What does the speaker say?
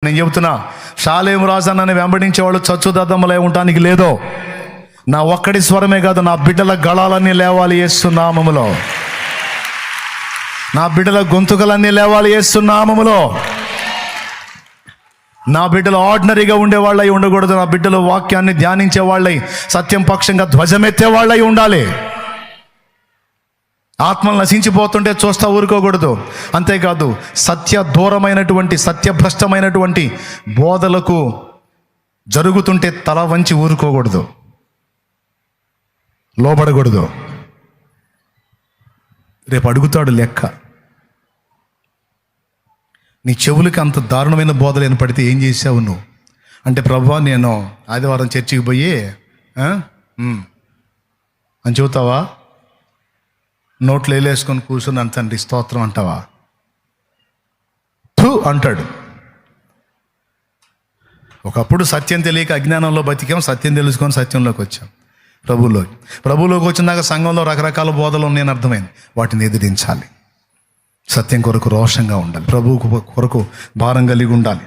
నేను చెబుతున్నా, షాలేము రాజా నన్ను వెంబడించేవాళ్ళు చచ్చుదద్దమ్మలే ఉండటానికి లేదో. నా ఒక్కడి స్వరమే కాదు, నా బిడ్డల గళాలన్నీ లేవాలి యేసు నామములో. నా బిడ్డల గొంతుకలన్నీ లేవాలి యేసు నామములో. నా బిడ్డలు ఆర్డినరీగా ఉండేవాళ్ళై ఉండకూడదు. నా బిడ్డలు వాక్యాన్ని ధ్యానించే వాళ్ళై, సత్యం పక్షంగా ధ్వజమెత్తే వాళ్ళై ఉండాలి. ఆత్మలు నశించిపోతుంటే చూస్తా ఊరుకోకూడదు. అంతేకాదు, సత్య దూరమైనటువంటి, సత్యభ్రష్టమైనటువంటి బోధలకు జరుగుతుంటే తల వంచి ఊరుకోకూడదు, లోబడకూడదు. రేపు అడుగుతాడు లెక్క. నీ చెవులకి అంత దారుణమైన బోధలు వినపడితే ఏం చేసావు నువ్వు అంటే, ప్రభువా నేను ఆదివారం చర్చికి పోయి అని చెబుతావా? నోట్లు వేలేసుకొని కూర్చున్నాను తండ్రి స్తోత్రం అంటావా? థూ అంటాడు. ఒకప్పుడు సత్యం తెలియక అజ్ఞానంలో బతికాం, సత్యం తెలుసుకొని సత్యంలోకి వచ్చాం, ప్రభువులోకి వచ్చినాక సంఘంలో రకరకాల బోధలు ఉన్నాయని అర్థమైంది. వాటిని ఎదిరించాలి, సత్యం కొరకు రోషంగా ఉండాలి, ప్రభువు కొరకు భారం కలిగి ఉండాలి.